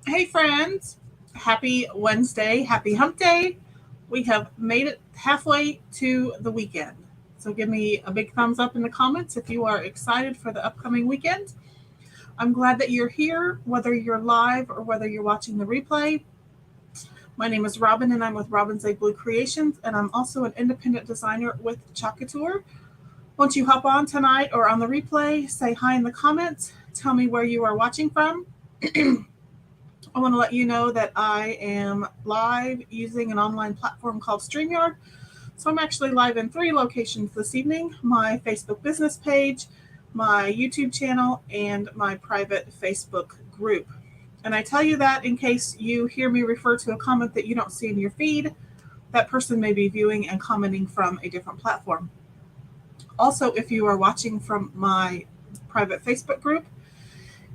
Hey friends, happy Wednesday, happy hump day. We have made it halfway to the weekend. So give me a big thumbs up in the comments if you are excited for the upcoming weekend. I'm glad that you're here, whether you're live or whether you're watching the replay. My name is Robin and I'm with Robin's A Blue Creations, and I'm also an independent designer with Couture. Once you hop on tonight or on the replay, say hi in the comments. Tell me where you are watching from. I want to let you know that I am live using an online platform called StreamYard. So I'm actually live in 3 locations this evening: my Facebook business page, my YouTube channel, and my private Facebook group. And I tell you that in case you hear me refer to a comment that you don't see in your feed. That person may be viewing and commenting from a different platform. Also, if you are watching from my private Facebook group,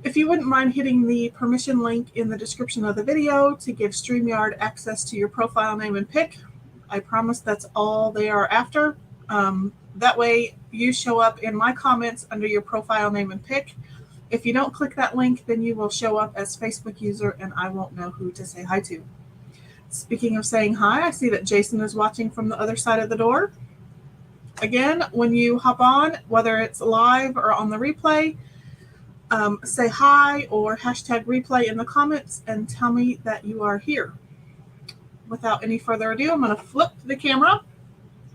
if you wouldn't mind hitting the permission link in the description of the video to give StreamYard access to your profile name and pic. I promise that's all they are after. That way you show up in my comments under your profile name and pic. If you don't click that link, then you will show up as Facebook user and I won't know who to say hi to. Speaking of saying hi, I see that Jason is watching from the other side of the door. Again, when you hop on, whether it's live or on the replay, say hi or hashtag replay in the comments and tell me that you are here. Without any further ado, I'm going to flip the camera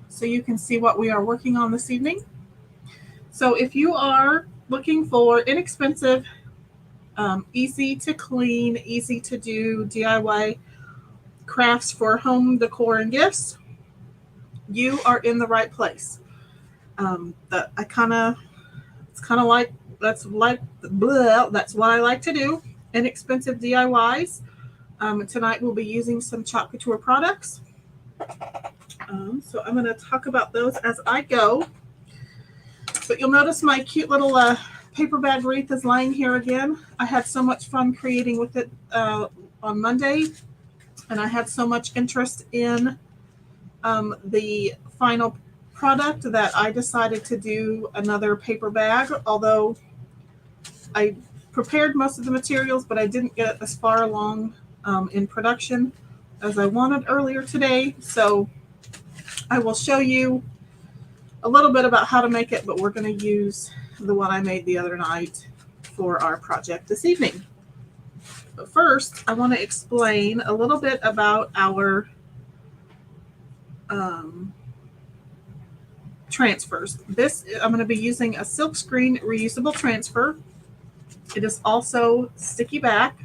so you can see what we are working on this evening. So if you are looking for inexpensive, easy to clean, easy to do DIY crafts for home decor and gifts, you are in the right place. It's kind of like that's what I like to do. Inexpensive DIYs. Tonight we'll be using some Couture products. So I'm going to talk about those as I go. But you'll notice my cute little paper bag wreath is lying here again. I had so much fun creating with it on Monday, and I had so much interest in the final product that I decided to do another paper bag, although I prepared most of the materials, but I didn't get as far along in production as I wanted earlier today. So I will show you a little bit about how to make it, but we're going to use the one I made the other night for our project this evening. But first, I want to explain a little bit about our transfers. This, I'm going to be using a silkscreen reusable transfer. It is also sticky backed,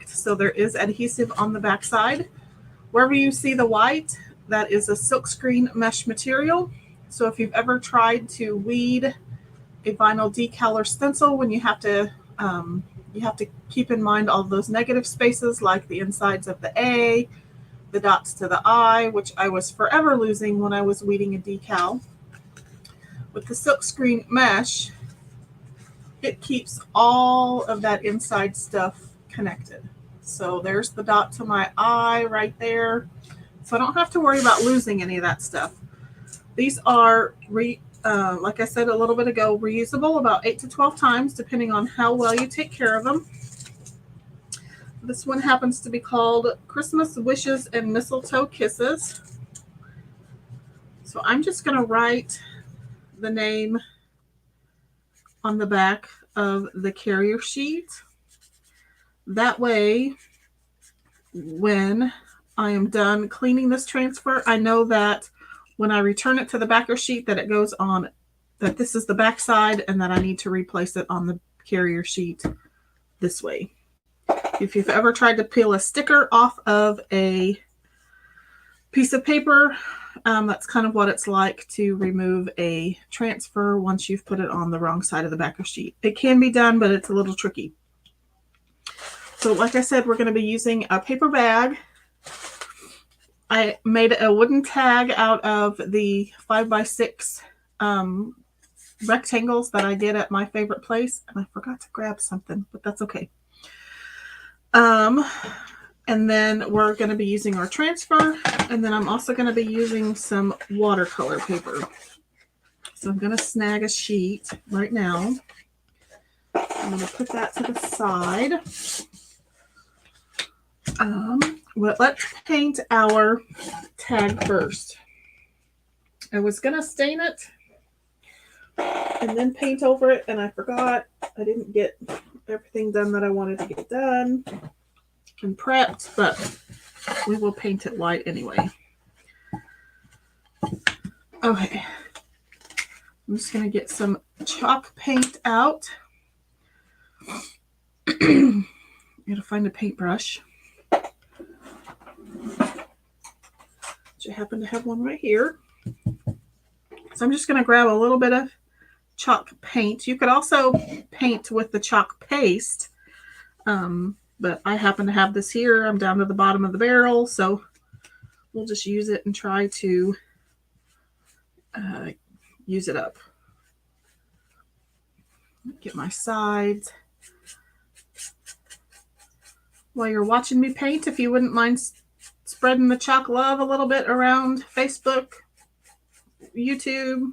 so there is adhesive on the back side. Wherever you see the white, that is a silkscreen mesh material. So if you've ever tried to weed a vinyl decal or stencil, when you have to keep in mind all those negative spaces like the insides of the A, the dots to the I, which I was forever losing when I was weeding a decal. With the silkscreen mesh, it keeps all of that inside stuff connected. So there's the dot to my I right there. So I don't have to worry about losing any of that stuff. These are, like I said a little bit ago, reusable about 8 to 12 times, depending on how well you take care of them. This one happens to be called Christmas Wishes and Mistletoe Kisses. So I'm just going to write the name on the back of the carrier sheet. That way, when I am done cleaning this transfer, I know that when I return it to the backer sheet that it goes on, that this is the back side and that I need to replace it on the carrier sheet this way. If you've ever tried to peel a sticker off of a piece of paper, that's kind of what it's like to remove a transfer once you've put it on the wrong side of the backer sheet. It can be done, but it's a little tricky. So like I said, we're going to be using a paper bag. I made a wooden tag out of the 5x6 rectangles that I get at my favorite place. And I forgot to grab something, but that's okay. And then we're going to be using our transfer. And then I'm also going to be using some watercolor paper. So I'm going to snag a sheet right now. I'm going to put that to the side. Well, let's paint our tag first. I was going to stain it and then paint over it, and I forgot. I didn't get everything done that I wanted to get done and prepped, but we will paint it white anyway. Okay. I'm just going to get some chalk paint out. I'm going to find a paintbrush. I happen to have one right here. So I'm just going to grab a little bit of chalk paint. You could also paint with the chalk paste, but I happen to have this here. I'm down to the bottom of the barrel, so we'll just use it and try to use it up. Get my sides. While you're watching me paint, if you wouldn't mind spreading the chalk love a little bit around Facebook, YouTube.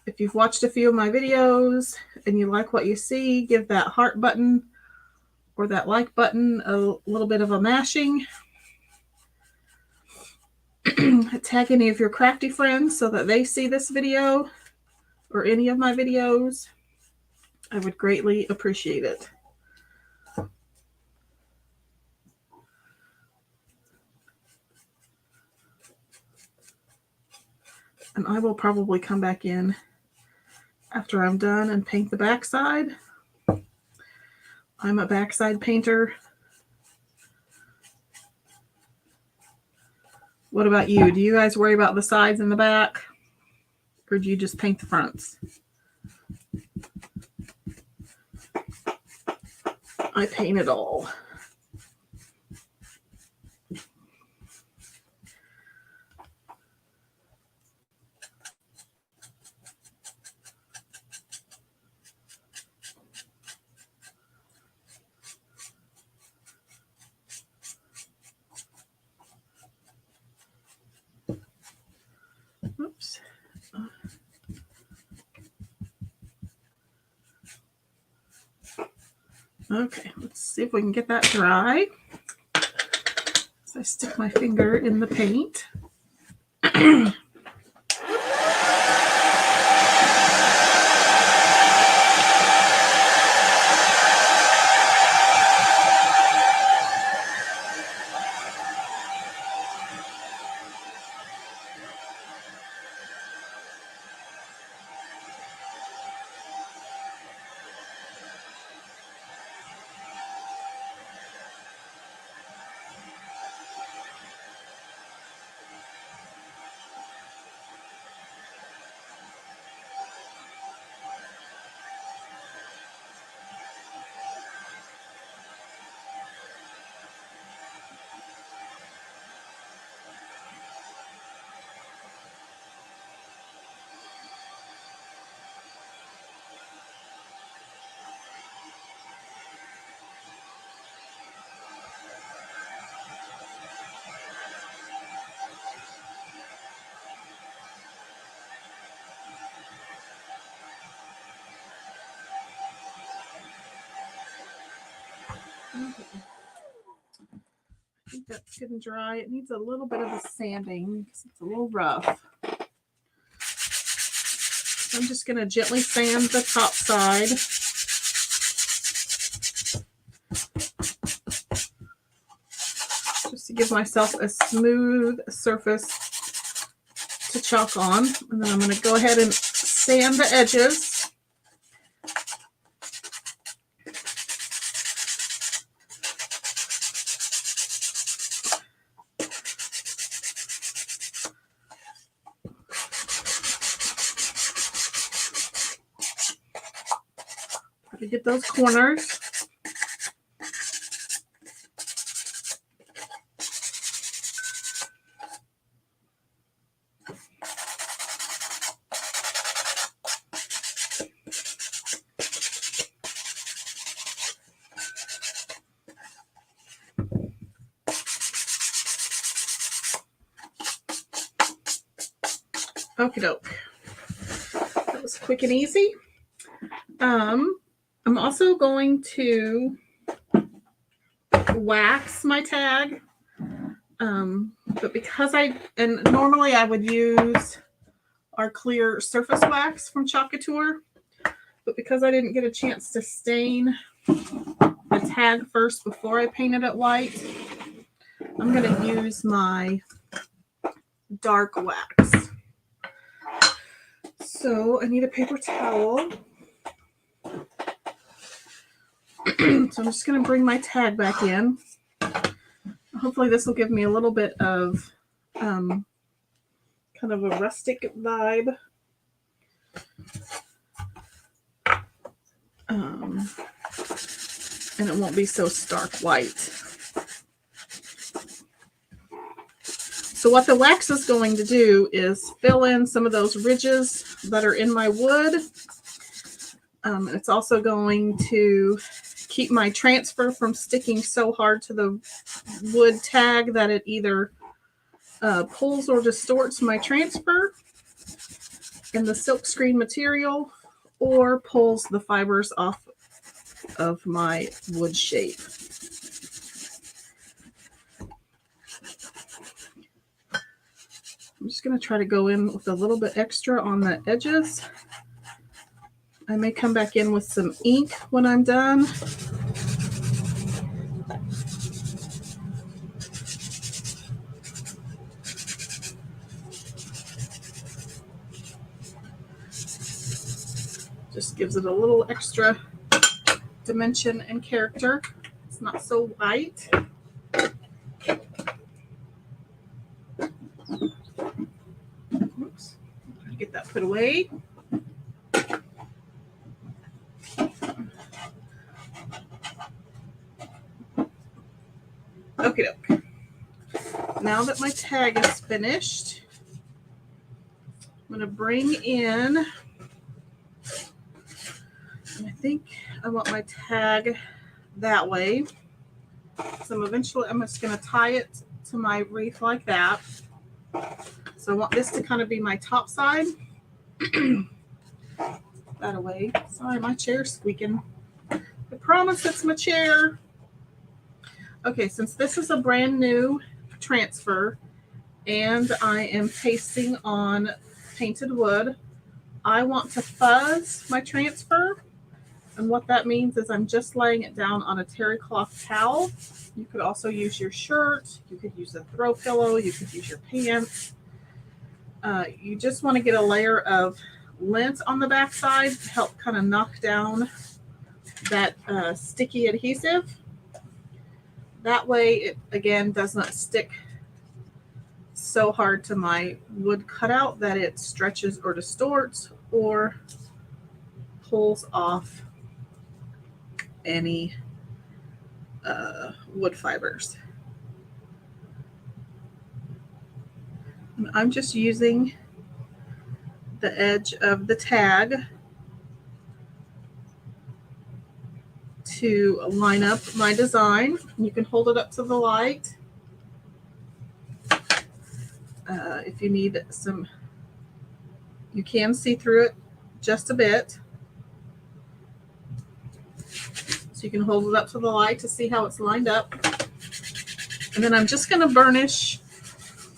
If you've watched a few of my videos and you like what you see, give that heart button or that like button a little bit of a mashing. Tag any of your crafty friends so that they see this video or any of my videos. I would greatly appreciate it. And I will probably come back in after I'm done and paint the backside. I'm a backside painter. What about you? Do you guys worry about the sides and the back? Or do you just paint the fronts? I paint it all. Oops. Okay, let's see if we can get that dry. So I stick my finger in the paint. Okay. I think that's good and dry. It needs a little bit of a sanding because it's a little rough. So I'm just going to gently sand the top side. Just to give myself a smooth surface to chalk on. And then I'm going to go ahead and sand the edges. To get those corners. Okie doke. That was quick and easy. I'm also going to wax my tag. But because normally I would use our clear surface wax from Couture, but because I didn't get a chance to stain the tag first before I painted it white, I'm going to use my dark wax. So I need a paper towel. So I'm just going to bring my tag back in. Hopefully this will give me a little bit of kind of a rustic vibe. And it won't be so stark white. So what the wax is going to do is fill in some of those ridges that are in my wood. It's also going to keep my transfer from sticking so hard to the wood tag that it either pulls or distorts my transfer in the silkscreen material or pulls the fibers off of my wood shape. I'm just going to try to go in with a little bit extra on the edges. I may come back in with some ink when I'm done. Just gives it a little extra dimension and character. It's not so white. Oops. Get that put away. Okay, doke. Now that my tag is finished, I'm going to bring in, and I think I want my tag that way. So I'm just going to tie it to my wreath like that. So I want this to kind of be my top side. That away. Sorry, my chair's squeaking. I promise it's my chair. Okay, since this is a brand new transfer and I am pasting on painted wood, I want to fuzz my transfer. And what that means is I'm just laying it down on a terry cloth towel. You could also use your shirt. You could use a throw pillow. You could use your pants. You just want to get a layer of lint on the backside to help kind of knock down that sticky adhesive. That way it, again, does not stick so hard to my wood cutout that it stretches or distorts or pulls off any wood fibers. And I'm just using the edge of the tag to line up my design. You can hold it up to the light if you need some. You can see through it just a bit. So you can hold it up to the light to see how it's lined up. And then I'm just going to burnish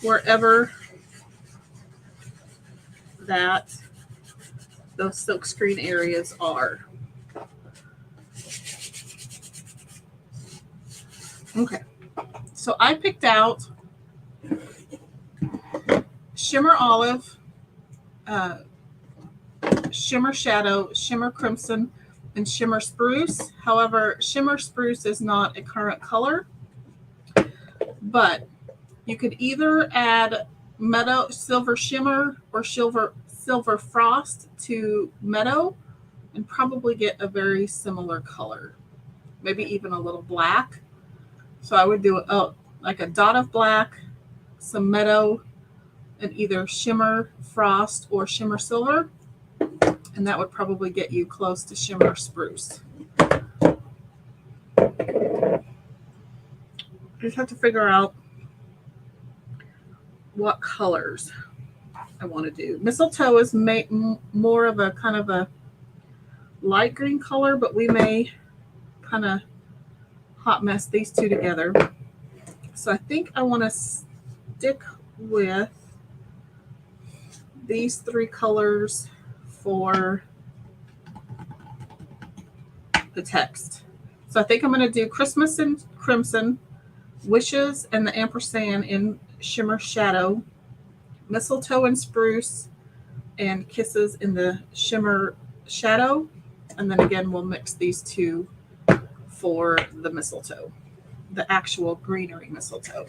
wherever that those silkscreen areas are. Okay, so I picked out Shimmer Olive, Shimmer Shadow, Shimmer Crimson, and Shimmer Spruce. However, Shimmer Spruce is not a current color, but you could either add Meadow Silver Shimmer or Silver Frost to Meadow and probably get a very similar color, maybe even a little black. So I would do like a dot of black, some Meadow, and either Shimmer Frost or Shimmer Silver. And that would probably get you close to Shimmer Spruce. I just have to figure out what colors I want to do. Mistletoe is more of a kind of a light green color, but we may kind of hot mess these two together. So I think I want to stick with these three colors for the text. So I think I'm going to do Christmas in Crimson, Wishes and the ampersand in Shimmer Shadow, Mistletoe and Spruce, and Kisses in the Shimmer Shadow. And then again, we'll mix these two for the mistletoe, the actual greenery mistletoe.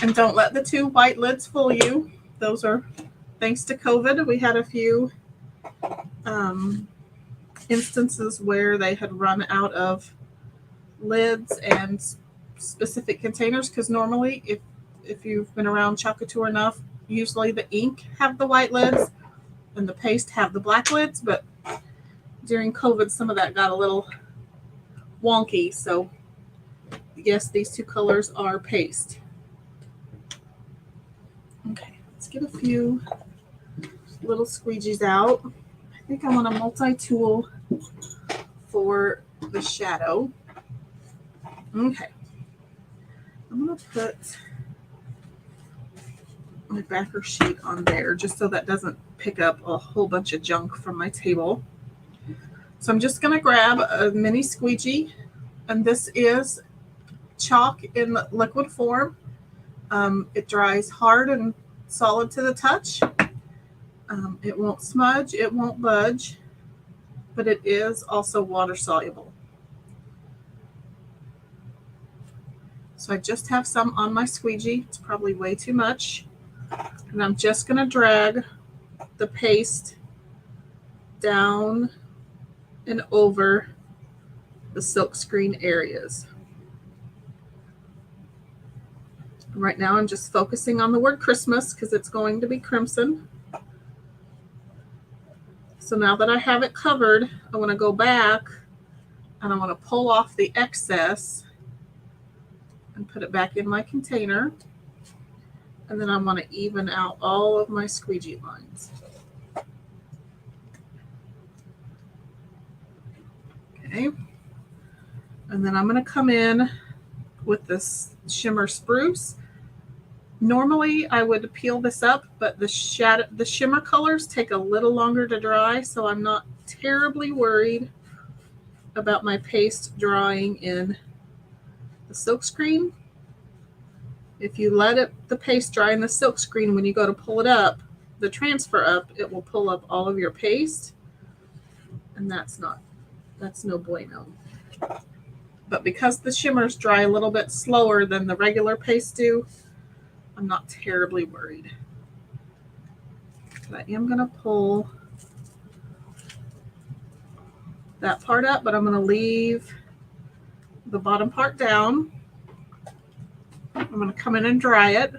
And don't let the two white lids fool you. Those are, thanks to COVID, we had a few instances where they had run out of lids and specific containers, because normally if you've been around Couture enough, usually the ink have the white lids and the paste have the black lids, but during COVID some of that got a little wonky. So yes, these two colors are paste. Okay, let's get a few little squeegees out. I think I want a multi-tool for the shadow. Okay, I'm going to put my backer sheet on there just so that doesn't pick up a whole bunch of junk from my table. So I'm just going to grab a mini squeegee, and this is chalk in liquid form. It dries hard and solid to the touch. It won't smudge, it won't budge, but it is also water soluble. So I just have some on my squeegee. It's probably way too much. And I'm just going to drag the paste down and over the silkscreen areas. Right now I'm just focusing on the word Christmas because it's going to be crimson. So now that I have it covered, I want to go back and I want to pull off the excess and put it back in my container. And then I want to even out all of my squeegee lines. Okay. And then I'm going to come in with this shimmer spruce. Normally I would peel this up, but the shimmer colors take a little longer to dry, so I'm not terribly worried about my paste drying in the silkscreen. If you let the paste dry in the silkscreen, when you go to pull it up, the transfer up, it will pull up all of your paste, and that's no bueno. But because the shimmers dry a little bit slower than the regular paste do, I'm not terribly worried. But I am going to pull that part up, but I'm going to leave the bottom part down. I'm going to come in and dry it.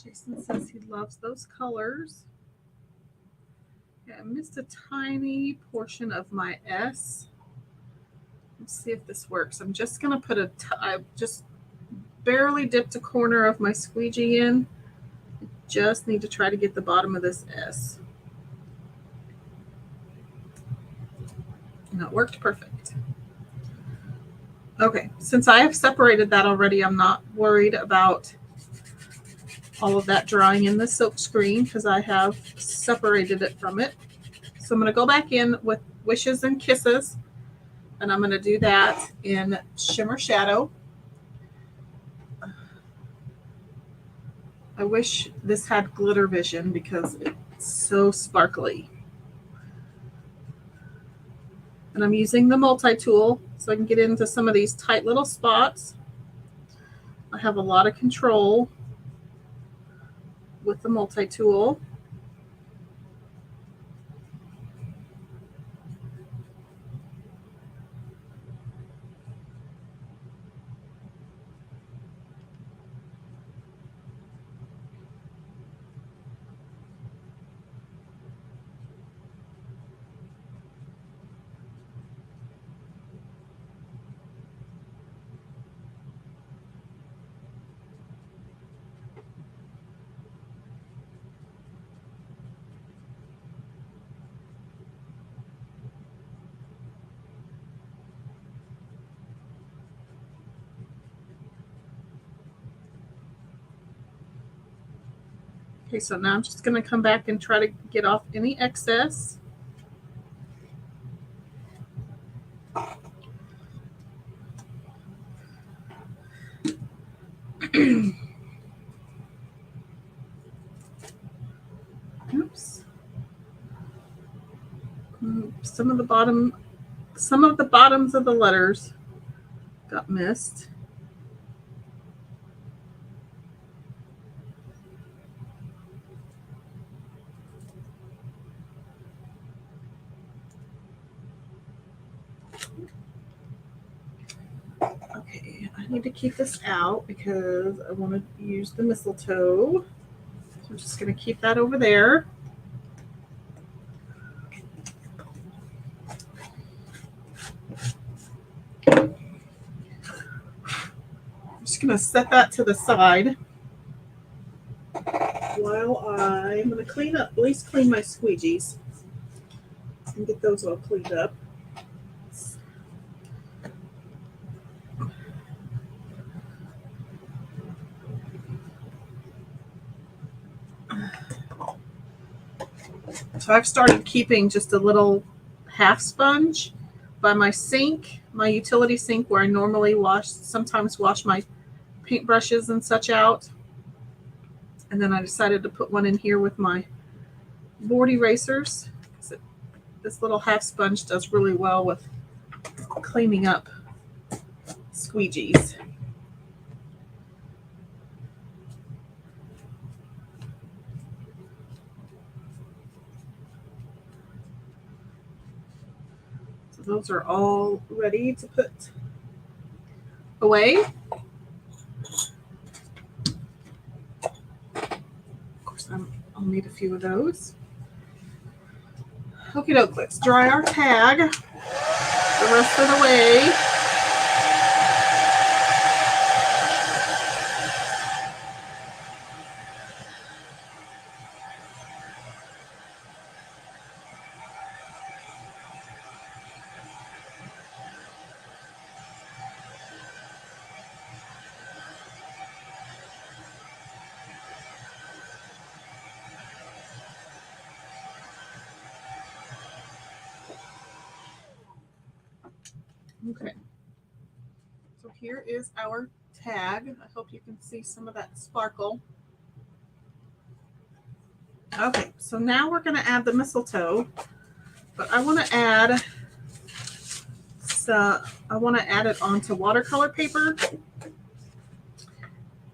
Jason says he loves those colors. Yeah, I missed a tiny portion of my S. Let's see if this works. I'm just going to put I just barely dipped a corner of my squeegee in. I just need to try to get the bottom of this S. And it worked perfect. Okay, since I have separated that already, I'm not worried about all of that drying in the silk screen because I have separated it from it. So I'm going to go back in with Wishes and Kisses, and I'm going to do that in Shimmer Shadow. I wish this had glitter vision because it's so sparkly. And I'm using the multi-tool so I can get into some of these tight little spots. I have a lot of control with the multi-tool. Okay, so now I'm just going to come back and try to get off any excess. Oops. Some of the bottoms of the letters got missed. Okay, I need to keep this out because I want to use the mistletoe. So I'm just going to keep that over there. I'm just going to set that to the side while I'm going to clean up, at least clean my squeegees and get those all cleaned up. So I've started keeping just a little half sponge by my sink, my utility sink where I normally sometimes wash my paintbrushes and such out. And then I decided to put one in here with my board erasers. This little half sponge does really well with cleaning up squeegees. So those are all ready to put away. Of course, I'll need a few of those. Okie doke, let's dry our tag the rest of the way. Okay, so here is our tag. I hope you can see some of that sparkle. Okay, so now we're going to add the mistletoe, but I want to add it onto watercolor paper,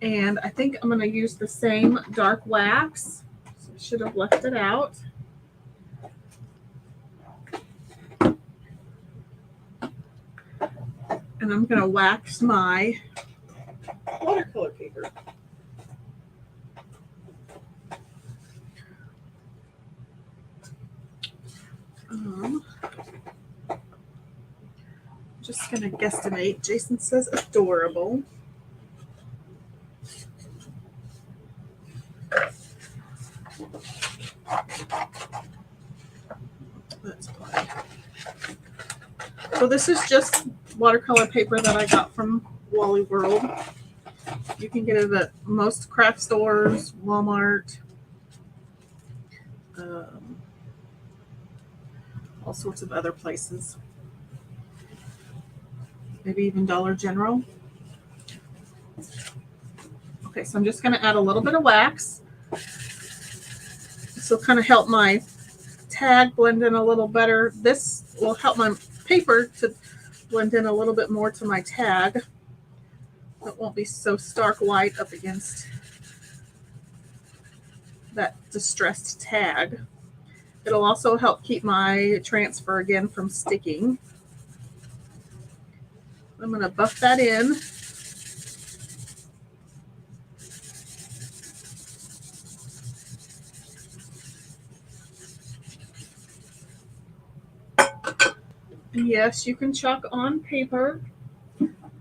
and I think I'm going to use the same dark wax. So I should have left it out. And I'm going to wax my watercolor paper. I'm just going to guesstimate. Jason says adorable. That's fine. So this is just watercolor paper that I got from Wally World. You can get it at most craft stores, Walmart, all sorts of other places. Maybe even Dollar General. Okay, so I'm just going to add a little bit of wax. This will kind of help my tag blend in a little better. This will help my paper to blend in a little bit more to my tag. It won't be so stark white up against that distressed tag. It'll also help keep my transfer again from sticking. I'm going to buff that in. Yes, you can chalk on paper.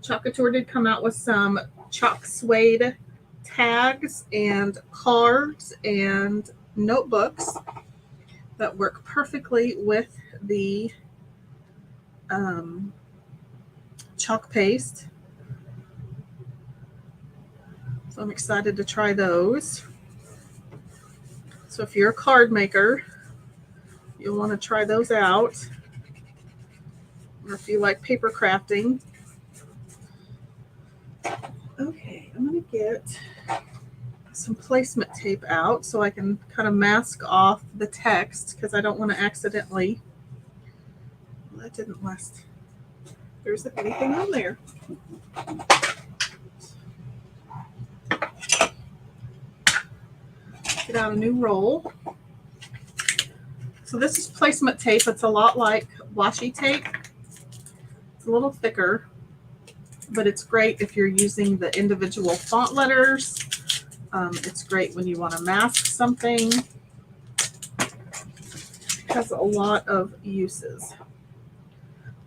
Couture did come out with some chalk suede tags and cards and notebooks that work perfectly with the chalk paste. So I'm excited to try those. So if you're a card maker, you'll want to try those out. Or if you like paper crafting. Okay, I'm going to get some placement tape out so I can kind of mask off the text because I don't want to accidentally. Well, that didn't last. There isn't anything on there. Get out a new roll. So this is placement tape. It's a lot like washi tape. It's a little thicker, but it's great if you're using the individual font letters. It's great when you want to mask something. It has a lot of uses.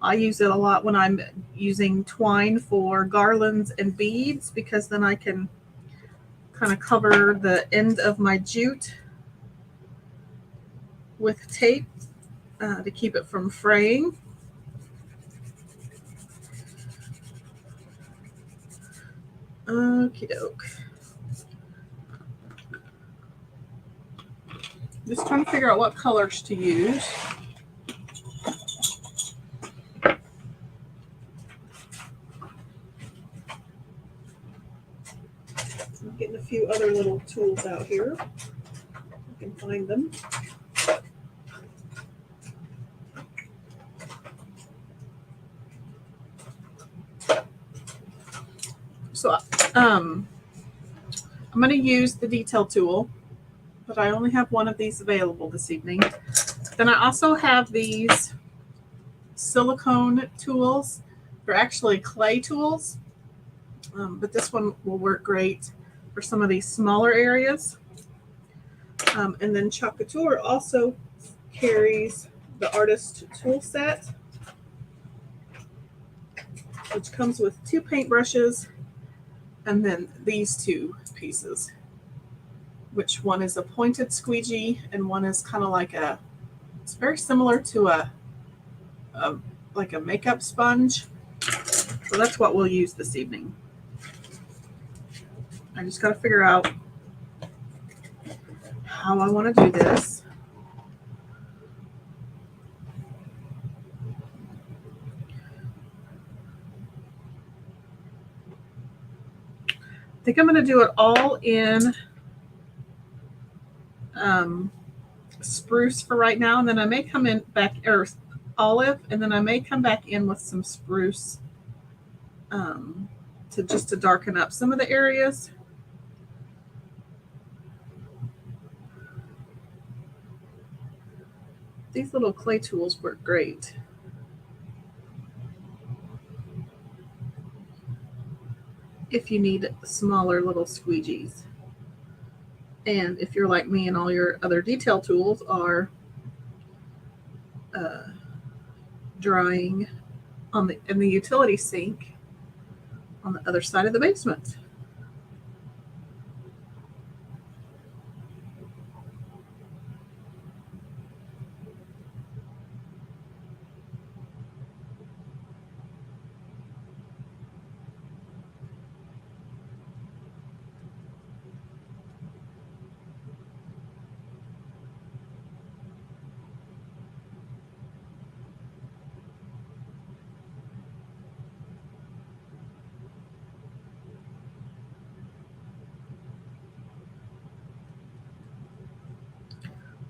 I use it a lot when I'm using twine for garlands and beads because then I can kind of cover the end of my jute with tape to keep it from fraying. Okie doke. Just trying to figure out what colors to use. Getting a few other little tools out here. You can find them. So I'm going to use the detail tool, but I only have one of these available this evening. Then I also have these silicone tools. They're actually clay tools, but this one will work great for some of these smaller areas. And then Couture also carries the artist tool set, which comes with 2 paintbrushes and then these 2 pieces, which one is a pointed squeegee and one is kind of like it's very similar to like a makeup sponge. So that's what we'll use this evening. I just got to figure out how I want to do this. I think I'm going to do it all in spruce for right now, and then I may come in back, or olive, and then I may come back in with some spruce to darken up some of the areas. These little clay tools work great. If you need smaller little squeegees. And if you're like me and all your other detail tools are drying in the utility sink on the other side of the basement.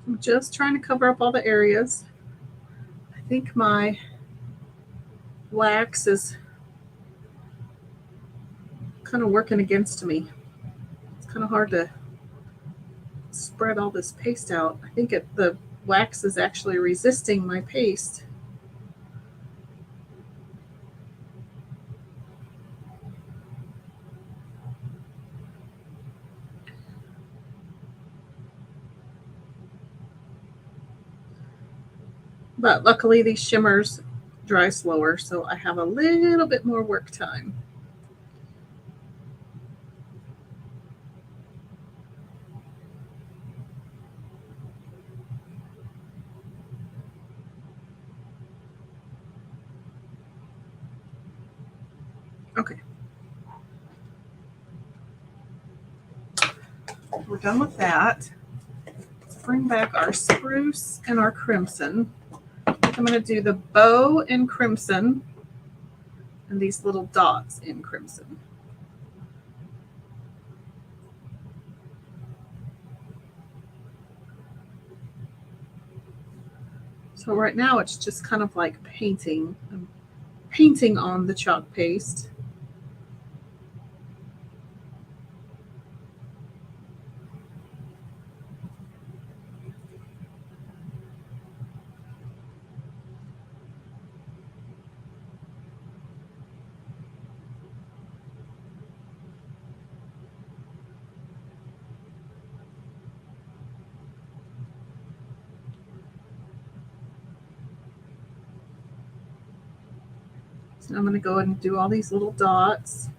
I'm just trying to cover up all the areas. I think my wax is kind of working against me. It's kind of hard to spread all this paste out. I think the wax is actually resisting my paste. But luckily these shimmers dry slower, so I have a little bit more work time. Okay. We're done with that. Let's bring back our spruce and our crimson. I'm going to do the bow in crimson and these little dots in crimson. So right now it's just kind of like painting. I'm painting on the chalk paste. So I'm going to go ahead and do all these little dots.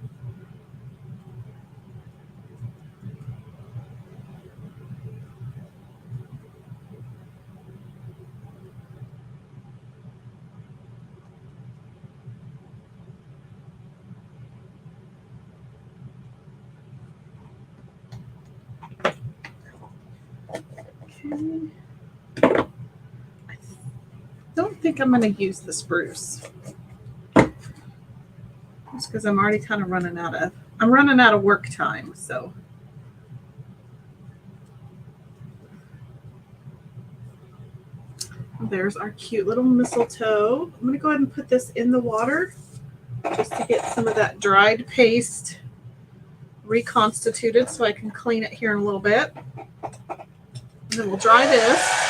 Okay. I don't think I'm going to use the spruce. Just because I'm already kind of running out of work time. So There's our cute little mistletoe. I'm going to go ahead and put this in the water just to get some of that dried paste reconstituted so I can clean it here in a little bit. And then we'll dry this.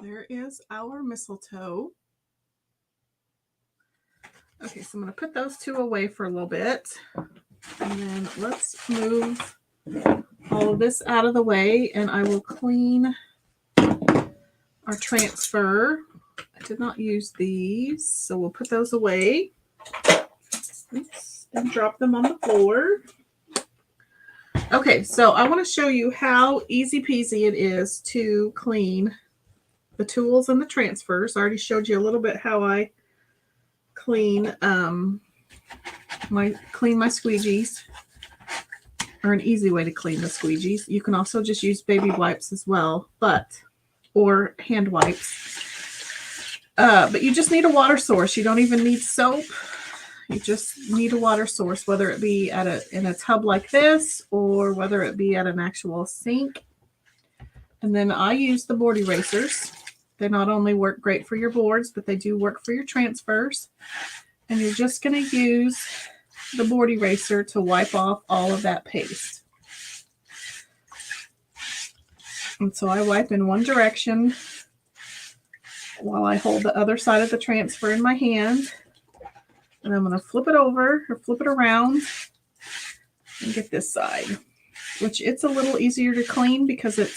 There is our mistletoe. Okay, so I'm going to put those two away for a little bit. And then let's move all of this out of the way and I will clean our transfer. I did not use these, so we'll put those away. Oops, and drop them on the floor. Okay, so I want to show you how easy peasy it is to clean the tools and the transfers. I already showed you a little bit how I clean my squeegees, or an easy way to clean the squeegees. You can also just use baby wipes as well, or hand wipes. But you just need a water source. You don't even need soap. You just need a water source, whether it be in a tub like this or whether it be at an actual sink. And then I use the board erasers. They not only work great for your boards, but they do work for your transfers. And you're just going to use the board eraser to wipe off all of that paste. And so I wipe in one direction while I hold the other side of the transfer in my hand. And I'm going to flip it over or flip it around and get this side, which it's a little easier to clean because it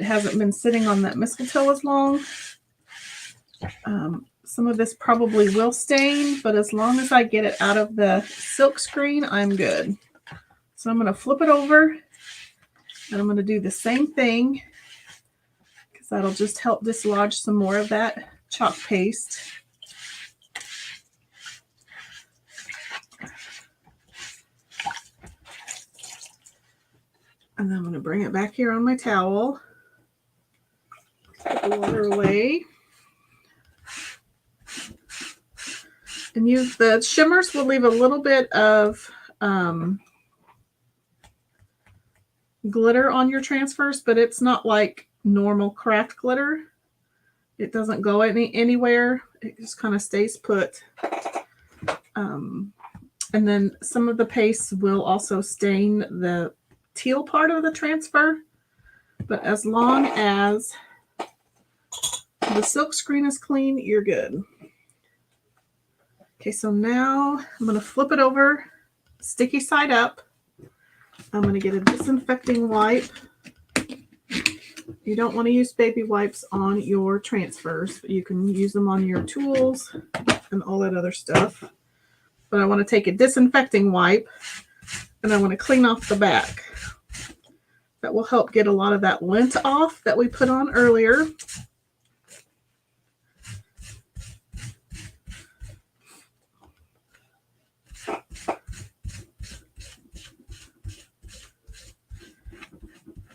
hasn't been sitting on that mistletoe as long. Some of this probably will stain, but as long as I get it out of the silk screen, I'm good. So I'm going to flip it over and I'm going to do the same thing because that'll just help dislodge some more of that chalk paste. And then I'm going to bring it back here on my towel. Put the water away. And the shimmers will leave a little bit of glitter on your transfers, but it's not like normal craft glitter. It doesn't go anywhere. It just kind of stays put. And then some of the paste will also stain the teal part of the transfer. But as long as the silk screen is clean, you're good. Okay, so now I'm going to flip it over, sticky side up. I'm going to get a disinfecting wipe. You don't want to use baby wipes on your transfers, but you can use them on your tools and all that other stuff. But I want to take a disinfecting wipe and I want to clean off the back. That will help get a lot of that lint off that we put on earlier.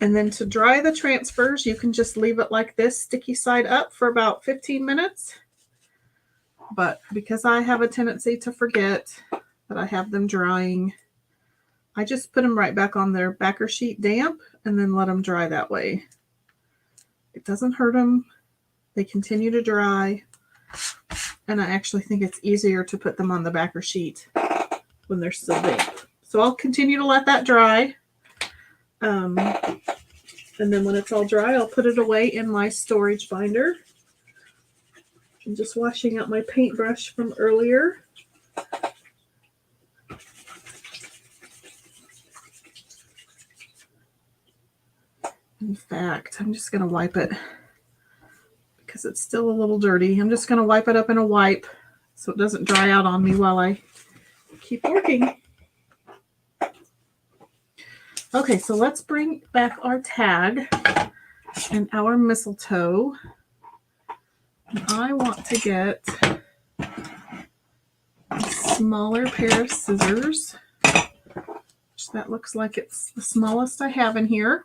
And then to dry the transfers, you can just leave it like this, sticky side up, for about 15 minutes. But because I have a tendency to forget that I have them drying, I just put them right back on their backer sheet damp and then let them dry that way. It doesn't hurt them. They continue to dry. And I actually think it's easier to put them on the backer sheet when they're still damp. So I'll continue to let that dry. And then when it's all dry, I'll put it away in my storage binder. I'm just washing out my paintbrush from earlier. In fact, I'm just going to wipe it because it's still a little dirty. I'm just going to wipe it up in a wipe so it doesn't dry out on me while I keep working. Okay, so let's bring back our tag and our mistletoe. And I want to get a smaller pair of scissors. That looks like it's the smallest I have in here.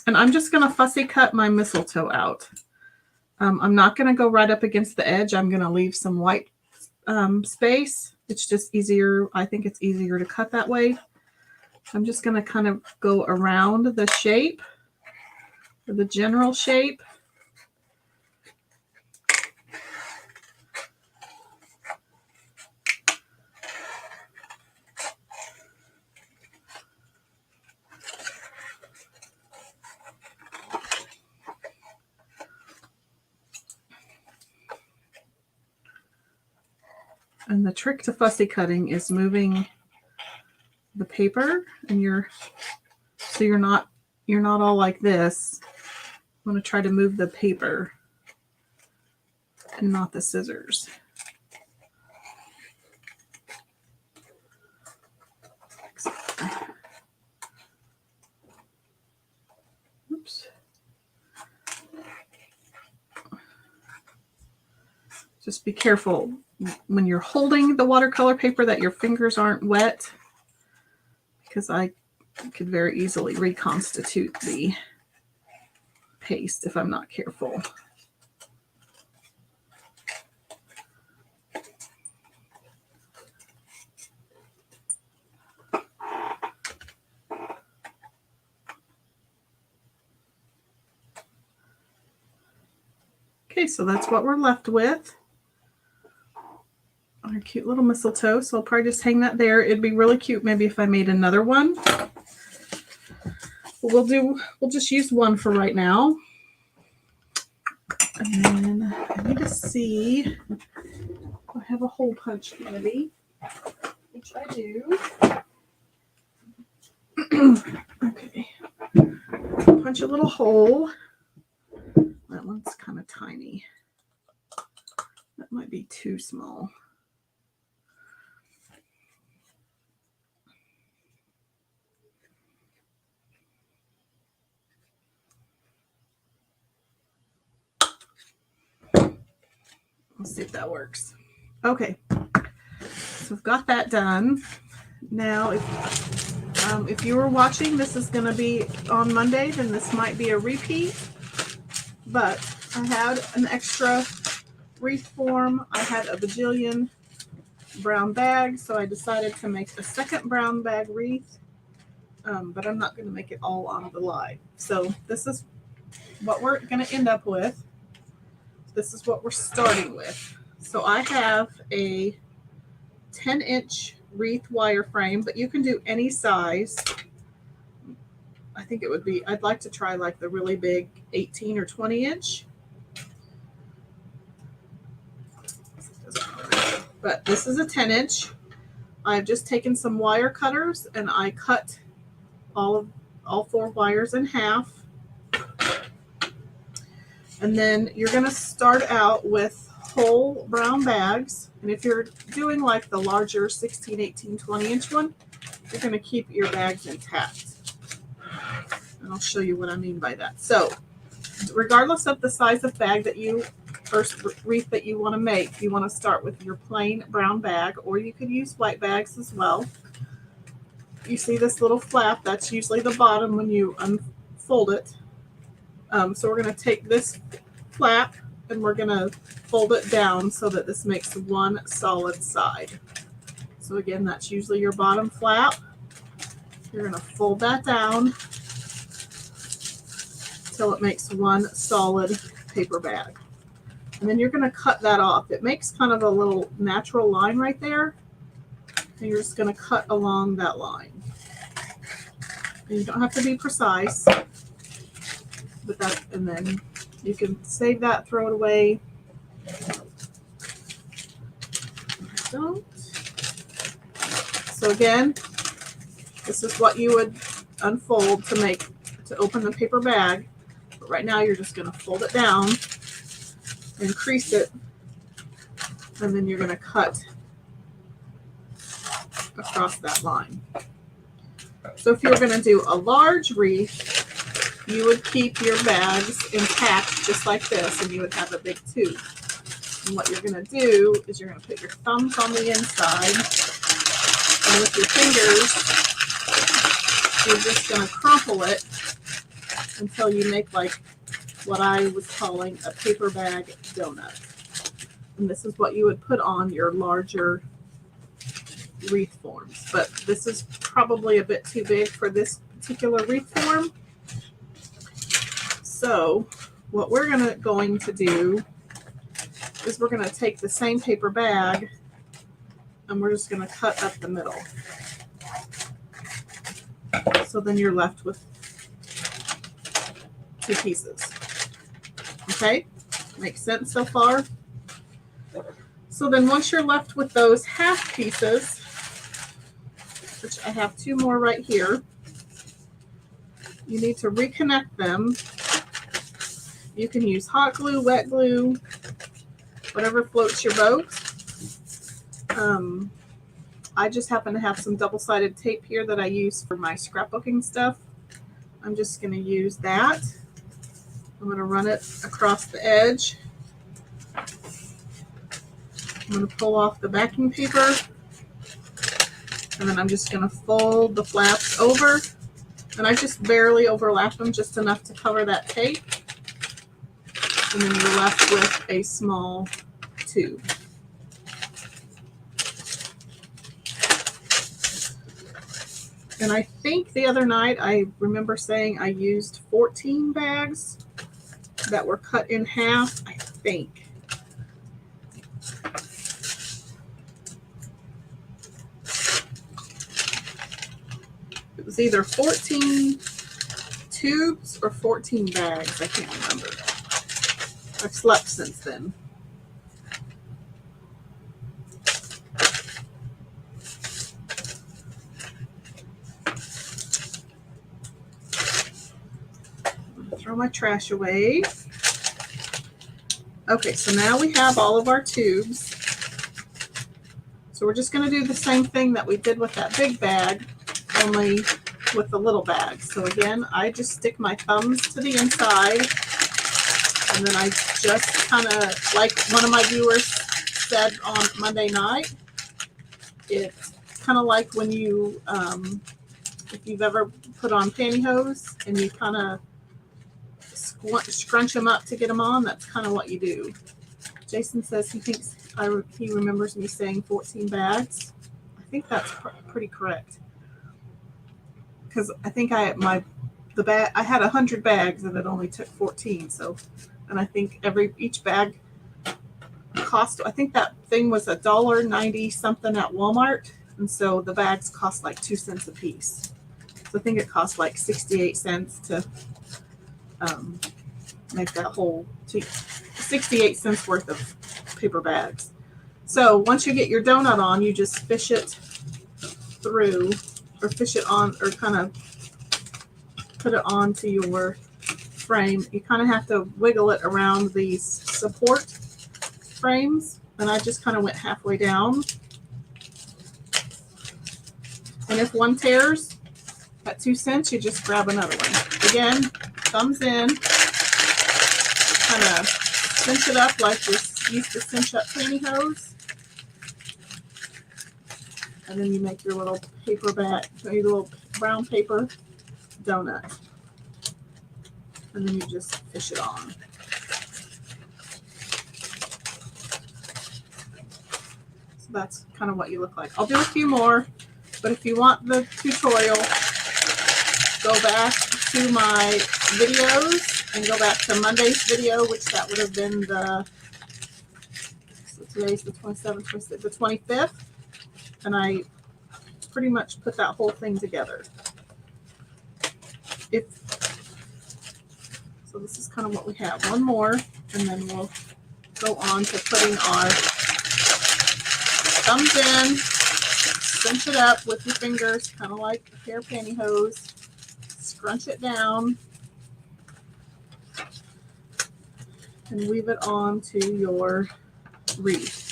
And I'm just going to fussy cut my mistletoe out. I'm not going to go right up against the edge. I'm going to leave some white space. It's just easier. I think it's easier to cut that way. I'm just going to kind of go around the shape, or the general shape. And the trick to fussy cutting is moving the paper, and you're not all like this. I'm going to try to move the paper and not the scissors. Oops. Just be careful when you're holding the watercolor paper that your fingers aren't wet, because I could very easily reconstitute the paste if I'm not careful. Okay, so that's what we're left with. Our cute little mistletoe. So I'll probably just hang that there. It'd be really cute maybe if I made another one. We'll just use one for right now. And then I need to see if I have a hole punch handy, which I do. Okay. Punch a little hole. That one's kind of tiny. That might be too small. Let's see if that works. Okay, so we've got that done. Now, if you were watching, this is going to be on Monday, then this might be a repeat. But I had an extra wreath form. I had a bajillion brown bags, so I decided to make a second brown bag wreath. But I'm not going to make it all on the live. So this is what we're going to end up with. This is what we're starting with. So I have a 10-inch wreath wireframe, but you can do any size. I think it would be, I'd like to try like the really big 18 or 20 inch. But this is a 10-inch. I've just taken some wire cutters and I cut all 4 wires in half. And then you're going to start out with whole brown bags. And if you're doing like the larger 16, 18, 20 inch one, you're going to keep your bags intact. And I'll show you what I mean by that. So regardless of the size of bag that you, first wreath that you want to make, you want to start with your plain brown bag, or you could use white bags as well. You see this little flap, that's usually the bottom when you unfold it. So we're going to take this flap and we're going to fold it down so that this makes one solid side. So again, that's usually your bottom flap. You're going to fold that down until it makes one solid paper bag. And then you're going to cut that off. It makes kind of a little natural line right there. And you're just going to cut along that line. And you don't have to be precise. But that, and then you can save that, throw it away. Don't. So again, this is what you would unfold to open the paper bag. But right now you're just going to fold it down and crease it, and then you're going to cut across that line. So if you were going to do a large wreath, you would keep your bags intact just like this, and you would have a big tube. And what you're going to do is you're going to put your thumbs on the inside, and with your fingers, you're just going to crumple it until you make like what I was calling a paper bag donut. And this is what you would put on your larger wreath forms. But this is probably a bit too big for this particular wreath form. So what we're going to do is we're going to take the same paper bag and we're just going to cut up the middle. So then you're left with two pieces. Okay? Makes sense so far? So then once you're left with those half pieces, which I have two more right here, you need to reconnect them. You can use hot glue, wet glue, whatever floats your boat. I just happen to have some double-sided tape here that I use for my scrapbooking stuff. I'm just going to use that. I'm going to run it across the edge. I'm going to pull off the backing paper. And then I'm just going to fold the flaps over. And I just barely overlap them, just enough to cover that tape. And then you're left with a small tube. And I think the other night I remember saying I used 14 bags that were cut in half, I think. It was either 14 tubes or 14 bags. I can't remember. I've slept since then. Throw my trash away. Okay, so now we have all of our tubes. So we're just going to do the same thing that we did with that big bag, only with the little bag. So again, I just stick my thumbs to the inside, and then I just kind of, like one of my viewers said on Monday night, it's kind of like when you, if you've ever put on pantyhose and you kind of scrunch them up to get them on, that's kind of what you do. Jason says he thinks he remembers me saying 14 bags. I think that's pretty correct, because I think I had 100 bags and it only took 14. So, and I think each bag cost, I think that thing was $1.90 something at Walmart, and so the bags cost like 2 cents a piece. So I think it cost like 68 cents to make that whole 68 cents worth of paper bags. So once you get your donut on, you just fish it through, or fish it on, or kind of put it onto your frame. You kind of have to wiggle it around these support frames, and I just kind of went halfway down. And if one tears at 2 cents, you just grab another one. Again, thumbs in, kind of cinch it up like this used to cinch up pantyhose. And then you make your little paper bag, your little brown paper donut. And then you just fish it on. So that's kind of what you look like. I'll do a few more, but if you want the tutorial, go back to my videos and go back to Monday's video, which that would have been so today's the 27th, 26th, the 25th. And I pretty much put that whole thing together. So this is kind of what we have. One more, and then we'll go on to putting our thumbs in, cinch it up with your fingers, kind of like a pair of pantyhose, scrunch it down, and weave it onto your wreath.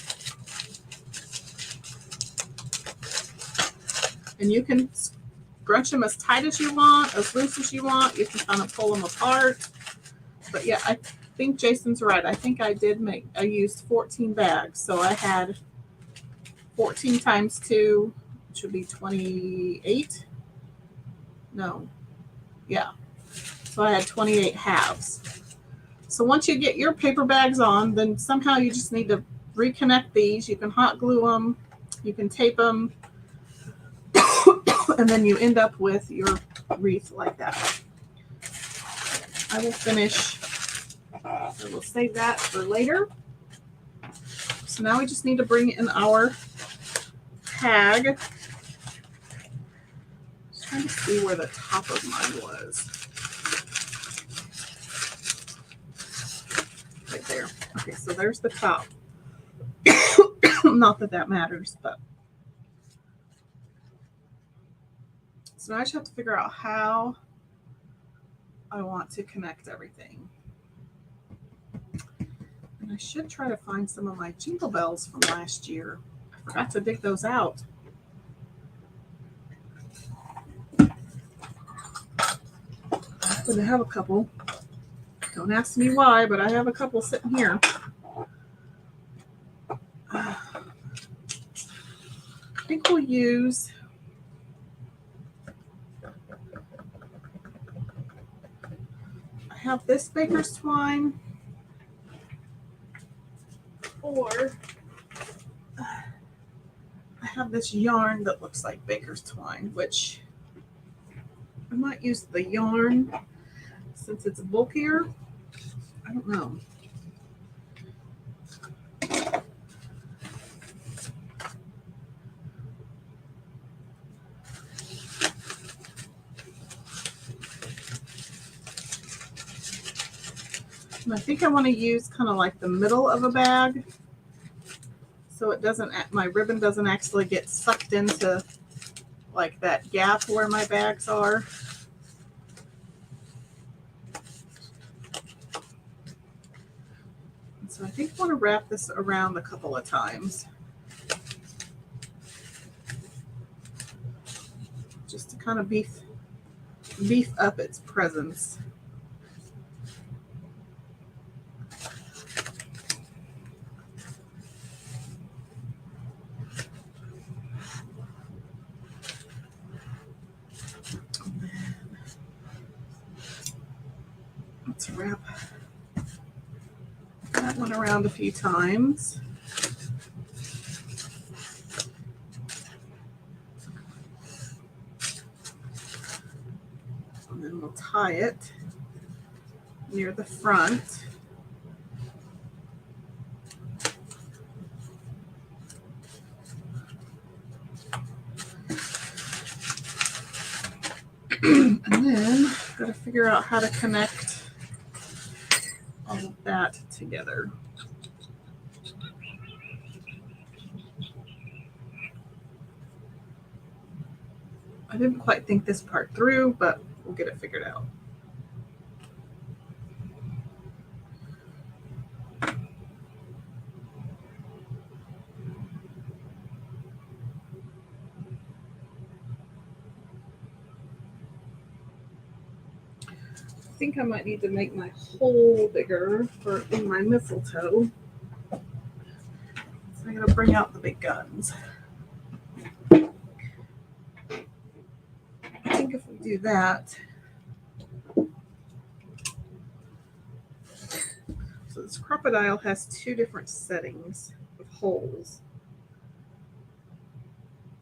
And you can scrunch them as tight as you want, as loose as you want. You can kind of pull them apart. But yeah, I think Jason's right. I think I used 14 bags. So I had 14 times 2, which would be 28. No. Yeah. So I had 28 halves. So once you get your paper bags on, then somehow you just need to reconnect these. You can hot glue them. You can tape them. And then you end up with your wreath like that. I will finish. I will save that for later. So now we just need to bring in our tag. Just trying to see where the top of mine was. Right there. Okay, so there's the top. Not that that matters, but. So now I just have to figure out how I want to connect everything. And I should try to find some of my jingle bells from last year. I forgot to dig those out. I have a couple. Don't ask me why, but I have a couple sitting here. I think we'll use I have this baker's twine, or I have this yarn that looks like baker's twine, which I might use the yarn since it's bulkier. I don't know. And I think I want to use kind of like the middle of a bag, so it doesn't, my ribbon doesn't actually get sucked into like that gap where my bags are. And so I think I want to wrap this around a couple of times, just to kind of beef up its presence. Let's wrap that one around a few times. And then we'll tie it near the front. And then I've got to figure out how to connect all of that together. I didn't quite think this part through, but we'll get it figured out. I think I might need to make my hole bigger for in my mistletoe. So I'm going to bring out the big guns. I think if we do that, so this crocodile has 2 different settings of holes.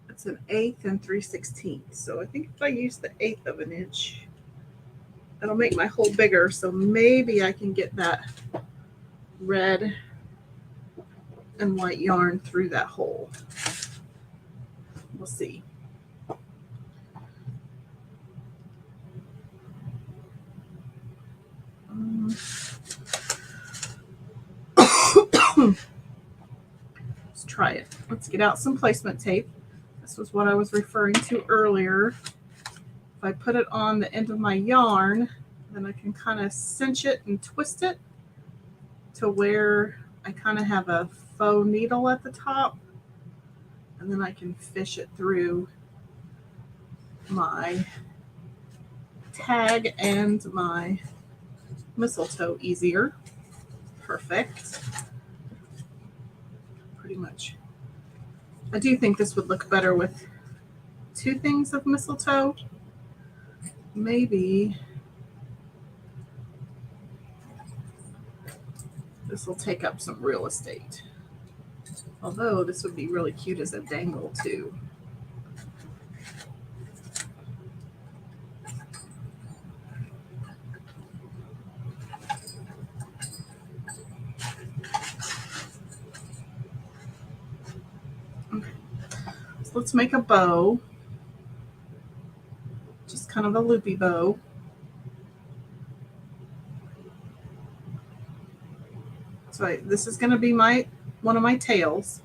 It's an 1/8 and 3/16. So I think if I use the 1/8 of an inch, that'll make my hole bigger, so maybe I can get that red and white yarn through that hole. We'll see. Let's try it. Let's get out some placement tape. This was what I was referring to earlier. If I put it on the end of my yarn, then I can kind of cinch it and twist it to where I kind of have a faux needle at the top, and then I can fish it through my tag and my mistletoe easier. Perfect. Pretty much. I do think this would look better with 2 things of mistletoe. Maybe this will take up some real estate. Although this would be really cute as a dangle too. Okay. So let's make a bow. Just kind of a loopy bow. So this is going to be one of my tails.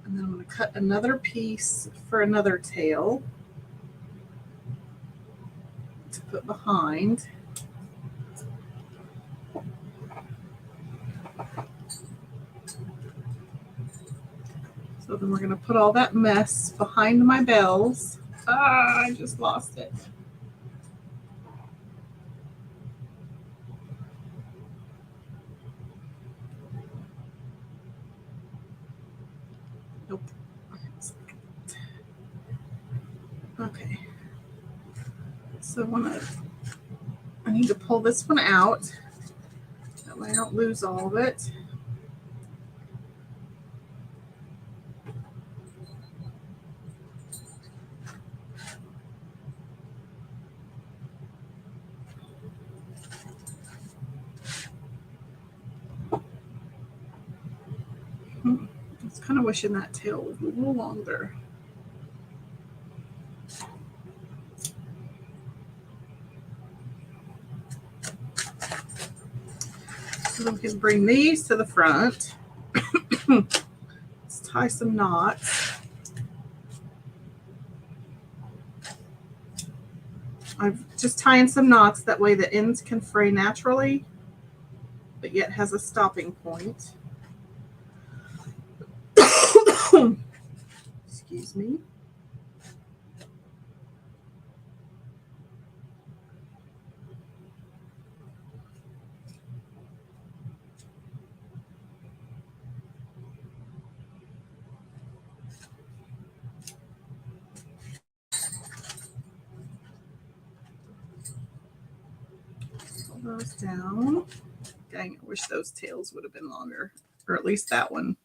And then I'm going to cut another piece for another tail to put behind. So then we're going to put all that mess behind my bells. I just lost it. Nope. Okay. So I need to pull this one out. That way I don't lose all of it. I was kind of wishing that tail was a little longer. So we can bring these to the front. Let's tie some knots. I'm just tying some knots, that way the ends can fray naturally, but yet has a stopping point. Excuse me. Pull those down. Dang, I wish those tails would have been longer, or at least that one.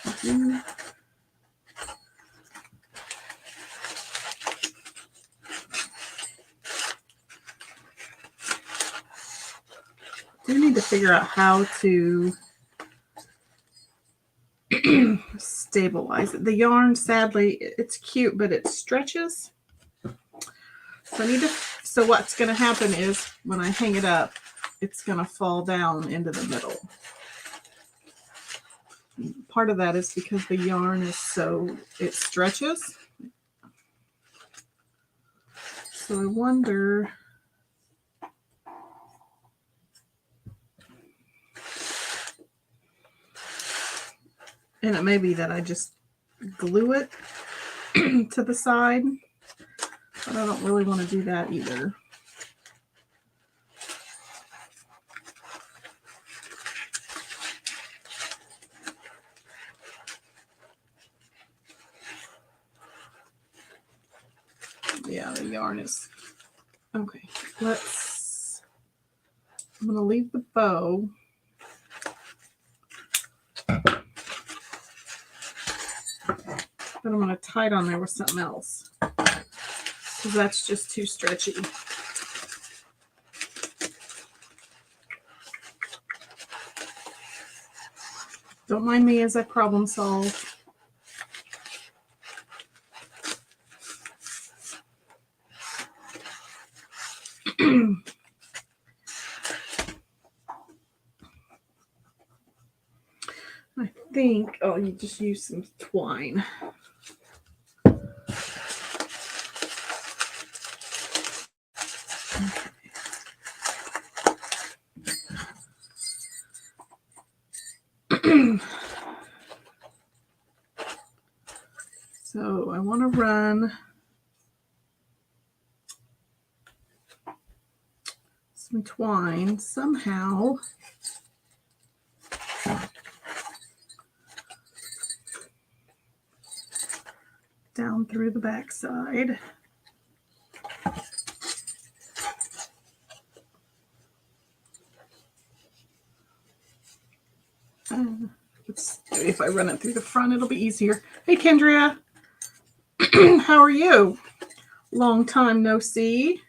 I do need to figure out how to stabilize it. The yarn, sadly, it's cute, but it stretches. So what's going to happen is when I hang it up, it's going to fall down into the middle. Part of that is because the yarn it stretches. So I wonder, and it may be that I just glue it to the side, but I don't really want to do that either. Yeah, the yarn is okay. I'm going to leave the bow. But I'm going to tie it on there with something else, because that's just too stretchy. Don't mind me as I problem solve. I think you just use some twine. So I want to run some twine somehow down through the back side. If I run it through the front, it'll be easier. Hey, Kendria. How are you? Long time no see.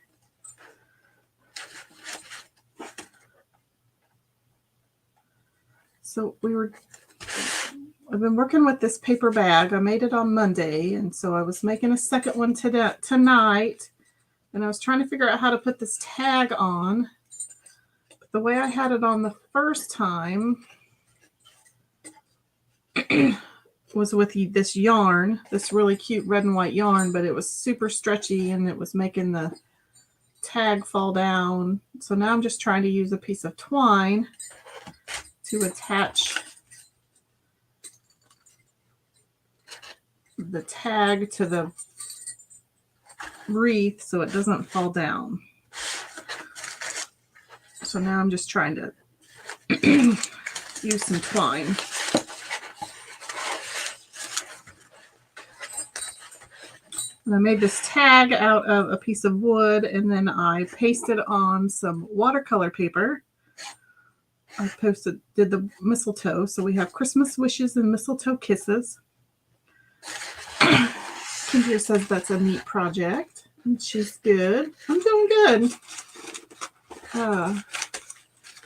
So I've been working with this paper bag. I made it on Monday, and so I was making a second one tonight, and I was trying to figure out how to put this tag on. But the way I had it on the first time was with this yarn, this really cute red and white yarn, but it was super stretchy and it was making the tag fall down. So now I'm just trying to use a piece of twine to attach the tag to the wreath so it doesn't fall down. So now I'm just trying to use some twine. And I made this tag out of a piece of wood, and then I pasted on some watercolor paper. I did the mistletoe, so we have Christmas wishes and mistletoe kisses. Kendra says that's a neat project, and she's good. I'm doing good.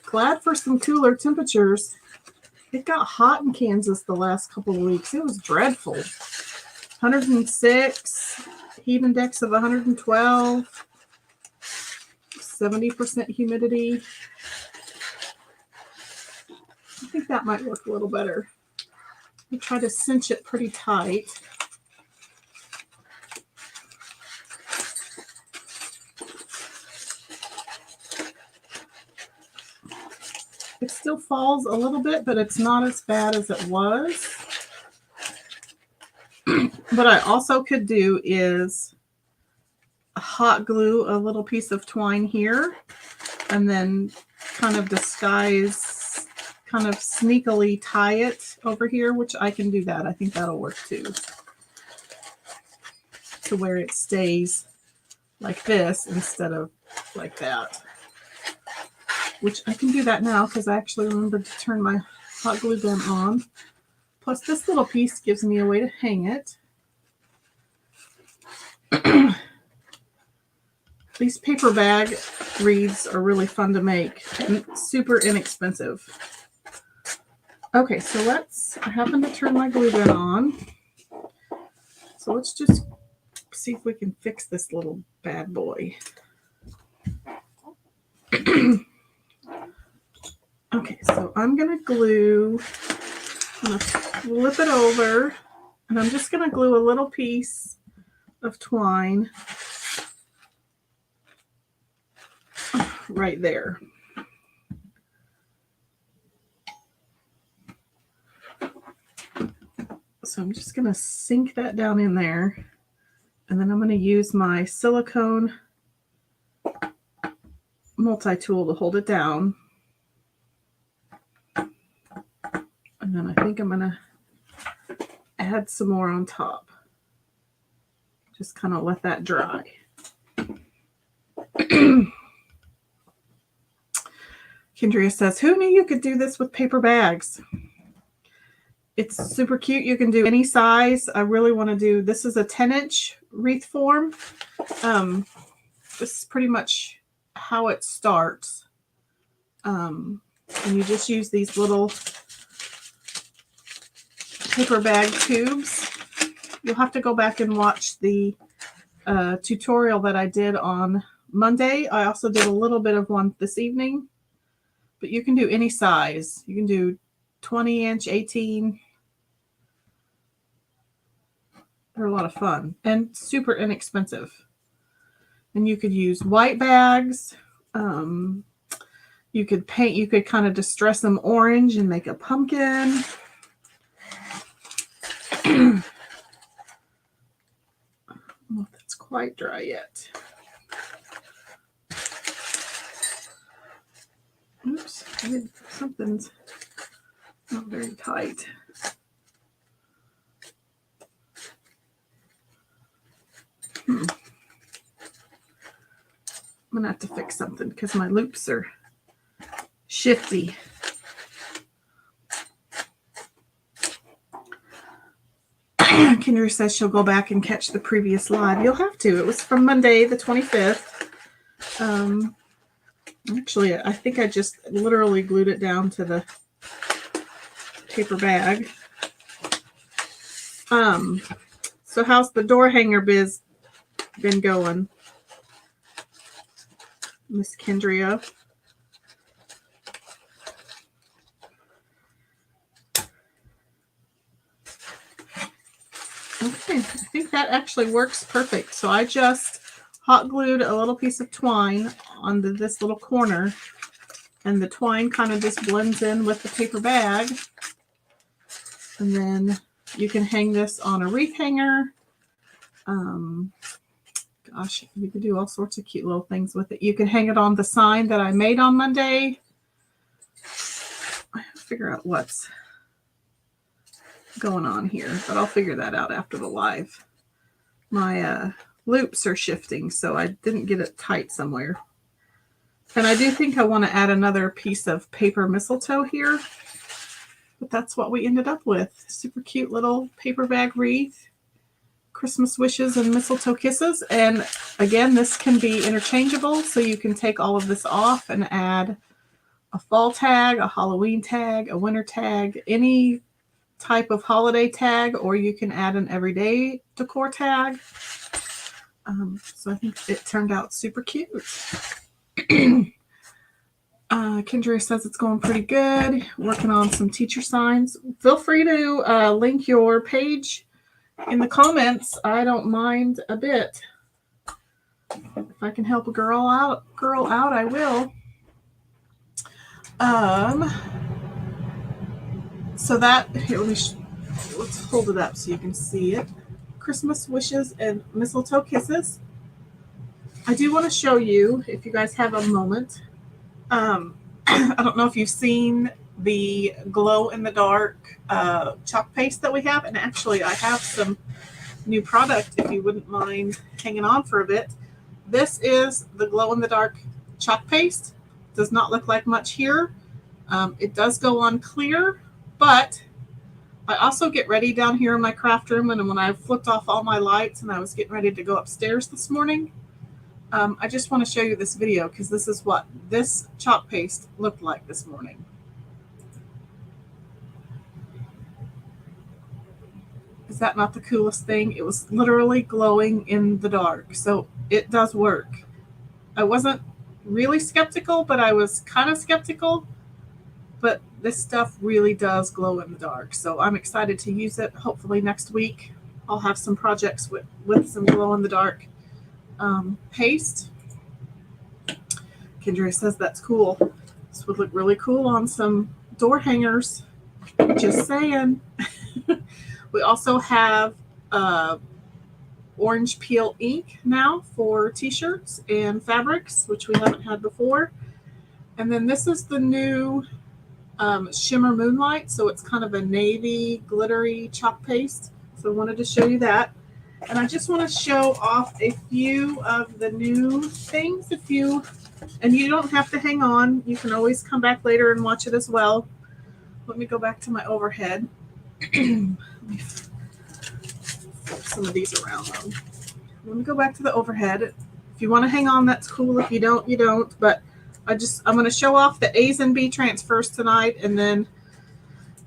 Glad for some cooler temperatures. It got hot in Kansas the last couple of weeks. It was dreadful. 106, heat index of 112, 70% humidity. I think that might work a little better. I try to cinch it pretty tight. It still falls a little bit, but it's not as bad as it was. What I also could do is hot glue a little piece of twine here and then kind of disguise, kind of sneakily tie it over here, which I can do that. I think that'll work too. To where it stays like this instead of like that. Which I can do that now because I actually remembered to turn my hot glue gun on. Plus this little piece gives me a way to hang it. These paper bag wreaths are really fun to make and super inexpensive. Okay, so I happen to turn my glue gun on. So let's just see if we can fix this little bad boy. Okay, so I'm going to flip it over, and I'm just going to glue a little piece of twine right there. So I'm just going to sink that down in there, and then I'm going to use my silicone multi-tool to hold it down. And then I think I'm going to add some more on top. Just kind of let that dry. Kendria says, who knew you could do this with paper bags? It's super cute. You can do any size. I really want to do, this is a 10-inch wreath form. This is pretty much how it starts. And you just use these little paper bag tubes. You'll have to go back and watch the tutorial that I did on Monday. I also did a little bit of one this evening, but you can do any size. You can do 20-inch, 18. They're a lot of fun and super inexpensive. And you could use white bags. You could paint, you could kind of distress them orange and make a pumpkin. I don't know if that's quite dry yet. Oops, something's not very tight. I'm gonna have to fix something because my loops are shifty. Kendra says she'll go back and catch the previous live. You'll have to. It was from Monday the 25th. Actually, I think I just literally glued it down to the paper bag. So how's the door hanger biz been going, Miss Kendria? Okay, I think that actually works perfect. So I just hot glued a little piece of twine onto this little corner, and the twine kind of just blends in with the paper bag. And then you can hang this on a wreath hanger. Gosh, you could do all sorts of cute little things with it. You can hang it on the sign that I made on Monday. I have to figure out what's going on here, but I'll figure that out after the live. My loops are shifting, so I didn't get it tight somewhere. And I do think I want to add another piece of paper mistletoe here, but that's what we ended up with. Super cute little paper bag wreath, Christmas wishes and mistletoe kisses. And again, this can be interchangeable, so you can take all of this off and add a fall tag, a Halloween tag, a winter tag, any type of holiday tag, or you can add an everyday decor tag. So I think it turned out super cute. Kendra says it's going pretty good. Working on some teacher signs. Feel free to link your page in the comments. I don't mind a bit. If I can help a girl out, I will. So that here, let's hold it up so you can see it. Christmas wishes and mistletoe kisses. I do want to show you, if you guys have a moment. I don't know if you've seen the glow in the dark chalk paste that we have, and actually I have some new product if you wouldn't mind hanging on for a bit. This is the glow in the dark chalk paste. Does not look like much here. It does go on clear, but I also get ready down here in my craft room, and when I flipped off all my lights and I was getting ready to go upstairs this morning, I just want to show you this video because this is what this chalk paste looked like this morning. Is that not the coolest thing? It was literally glowing in the dark, so it does work. I wasn't really skeptical, but I was kind of skeptical. But this stuff really does glow in the dark. So I'm excited to use it. Hopefully next week I'll have some projects with some glow in the dark paste. Kendra says that's cool. This would look really cool on some door hangers. Just saying. We also have orange peel ink now for t-shirts and fabrics, which we haven't had before. And then this is the new shimmer moonlight, so it's kind of a navy glittery chalk paste. So I wanted to show you that, and I just want to show off a few of the new things. And you don't have to hang on, you can always come back later and watch it as well. Let me go back to my overhead. Let me flip some of these around though. Let me go back to the overhead. If you want to hang on, that's cool. If you don't, you don't. But I'm going to show off the A's and B transfers tonight, and then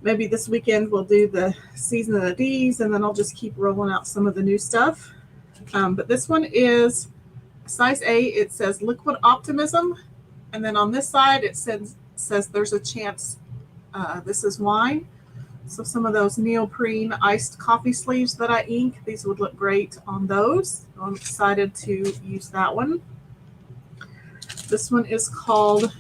maybe this weekend we'll do the season of the D's, and then I'll just keep rolling out some of the new stuff. But this one is Size A, it says liquid optimism. And then on this side, it says there's a chance this is wine. So some of those neoprene iced coffee sleeves that I ink, these would look great on those. I'm excited to use that one. This one is called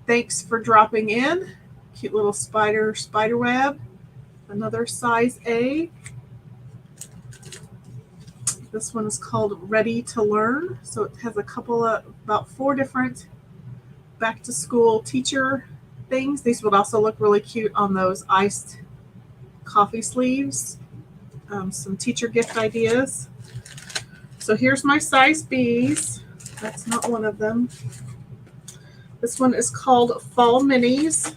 Thanks for Dropping In. Cute little spider web. Another size A. This one is called Ready to Learn. So it has a couple of, about 4 different back to school teacher things. These would also look really cute on those iced coffee sleeves. Some teacher gift ideas. So here's my size B's. That's not one of them. This one is called Fall Minis.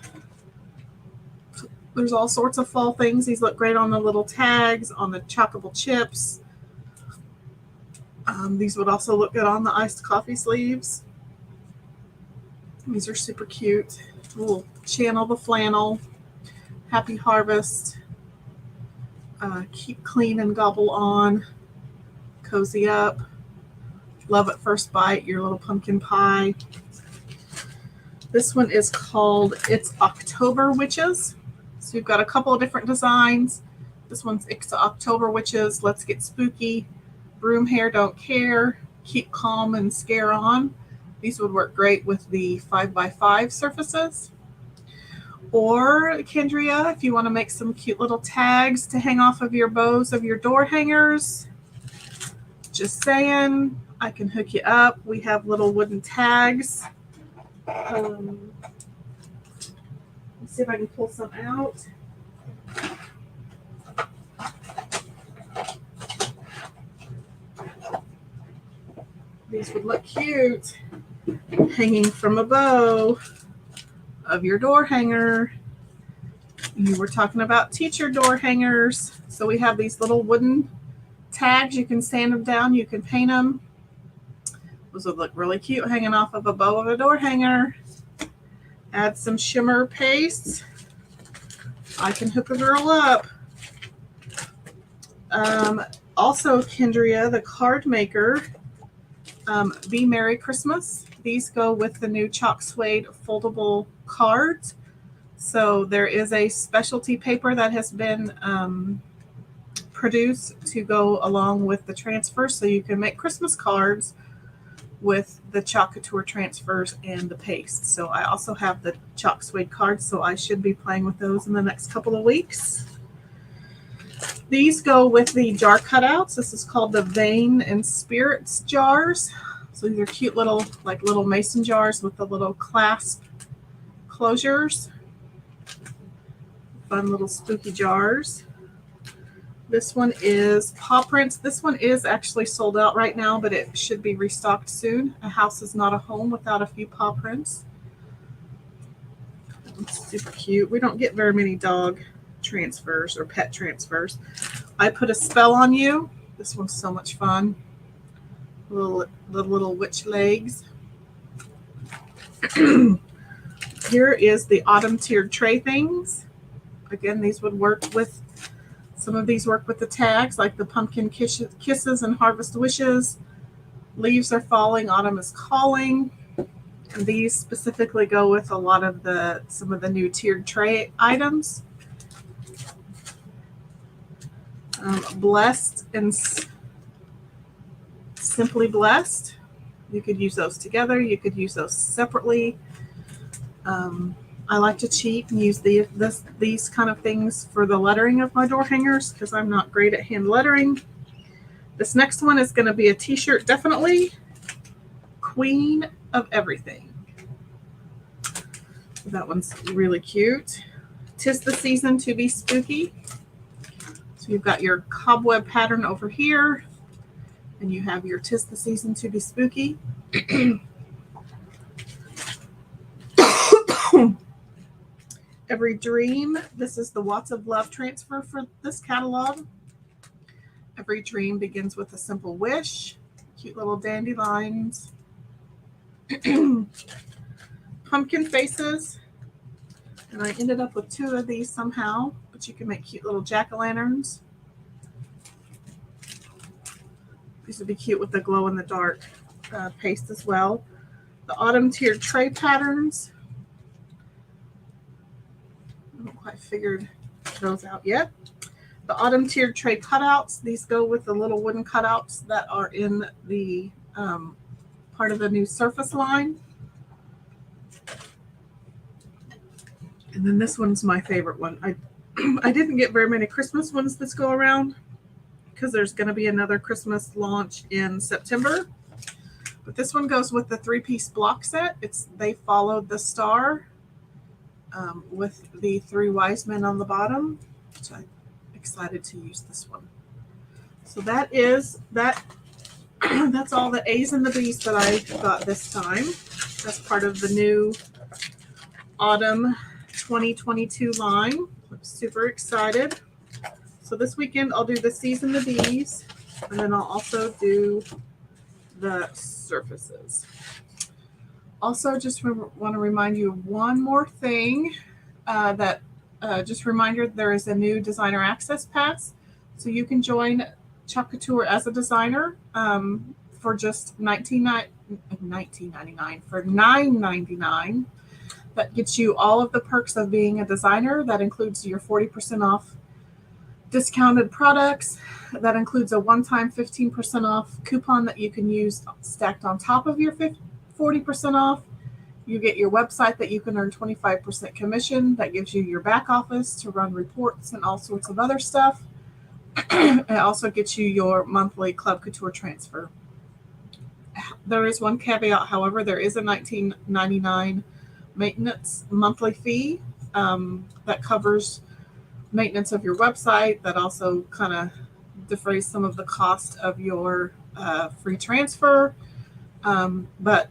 There's all sorts of fall things. These look great on the little tags, on the chockable chips. These would also look good on the iced coffee sleeves. These are super cute. We'll channel the flannel. Happy Harvest. Keep clean and gobble on. Cozy up. Love at first bite, your little pumpkin pie. This one is called It's October Witches. So you've got a couple of different designs. This one's It's October Witches. Let's get spooky. Broom hair, don't care. Keep calm and scare on. These would work great with the 5x5 surfaces. Or, Kendria, if you want to make some cute little tags to hang off of your bows of your door hangers. Just saying, I can hook you up. We have little wooden tags. Let's see if I can pull some out. These would look cute hanging from a bow of your door hanger. You were talking about teacher door hangers. So we have these little wooden tags. You can sand them down. You can paint them. Those would look really cute hanging off of a bow of a door hanger. Add some shimmer paste. I can hook a girl up. Also, Kendria, the card maker, Be Merry Christmas. These go with the new chalk suede foldable cards. So there is a specialty paper that has been produced to go along with the transfer, so you can make Christmas cards with the chalk couture transfers and the paste. So I also have the chalk suede cards, so I should be playing with those in the next couple of weeks. These go with the jar cutouts. This is called the Vein and Spirits jars. So these are cute little, like little mason jars with the little clasp closures. Fun little spooky jars. This one is paw prints. This one is actually sold out right now, but it should be restocked soon. A house is not a home without a few paw prints. It's super cute. We don't get very many dog transfers or pet transfers. I Put a Spell on You. This one's so much fun. The little witch legs. Here is the autumn tiered tray things. Again, these would work with, some of these work with the tags, like the pumpkin kisses and harvest wishes. Leaves are falling, autumn is calling. And these specifically go with a lot of some of the new tiered tray items. Blessed and Simply Blessed. You could use those together. You could use those separately. I like to cheat and use these kind of things for the lettering of my door hangers because I'm not great at hand lettering. This next one is going to be a t-shirt, definitely. Queen of Everything. That one's really cute. 'Tis the Season to Be Spooky. So you've got your cobweb pattern over here, and you have your 'Tis the Season to Be Spooky. Every Dream. This is the Watts of Love transfer for this catalog. Every dream begins with a simple wish. Cute little dandelions. Pumpkin faces. And I ended up with 2 of these somehow, but you can make cute little jack-o'-lanterns. These would be cute with the glow in the dark paste as well. The autumn tiered tray patterns. I haven't quite figured those out yet. The autumn tiered tray cutouts. These go with the little wooden cutouts that are in the part of the new surface line. And then this one's my favorite one. I didn't get very many Christmas ones this go around because there's going to be another Christmas launch in September. But this one goes with the 3-piece block set. They followed the star with the 3 wise men on the bottom, which I'm excited to use this one. So that is that. That's all the A's and the B's that I got this time. That's part of the new autumn 2022 line. I'm super excited. So this weekend I'll do the C's and the B's, and then I'll also do the surfaces. Also, just want to remind you of one more thing. Just a reminder, there is a new designer access pass, so you can join Couture as a designer for just $9.99 for $9.99. That gets you all of the perks of being a designer. That includes your 40% off discounted products. That includes a one-time 15% off coupon that you can use stacked on top of your 40% off. You get your website that you can earn 25% commission. That gives you your back office to run reports and all sorts of other stuff. It also gets you your monthly Club Couture transfer. There is one caveat, however. There is a $19.99 maintenance monthly fee that covers maintenance of your website. That also kind of defrays some of the cost of your free transfer. But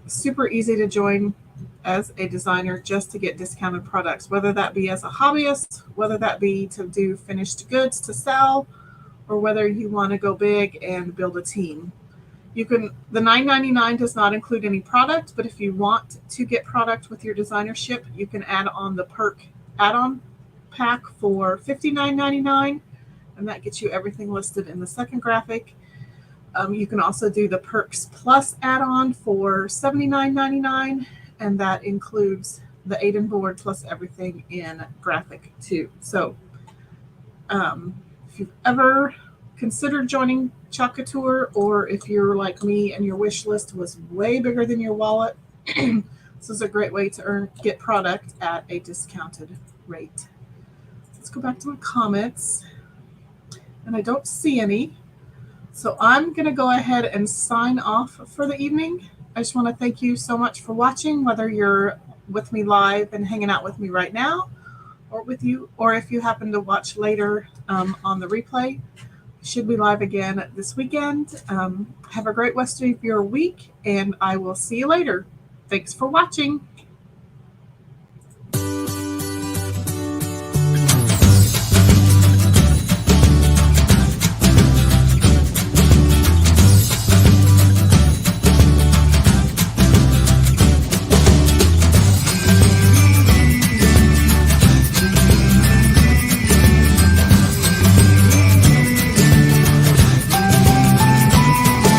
super easy to join as a designer just to get discounted products, whether that be as a hobbyist, whether that be to do finished goods to sell, or whether you want to go big and build a team. The $9.99 does not include any product, but if you want to get product with your designership, you can add on the perk add-on pack for $59.99, and that gets you everything listed in the second graphic. You can also do the Perks Plus add-on for $79.99, and that includes the Aiden board plus everything in graphic 2. So if you've ever considered joining Couture, or if you're like me and your wish list was way bigger than your wallet, this is a great way to get product at a discounted rate. Let's go back to my comments, and I don't see any. So I'm going to go ahead and sign off for the evening. I just want to thank you so much for watching, whether you're with me live and hanging out with me right now, or if you happen to watch later on the replay. Should be live again this weekend. Have a great rest of your week, and I will see you later. Thanks for watching.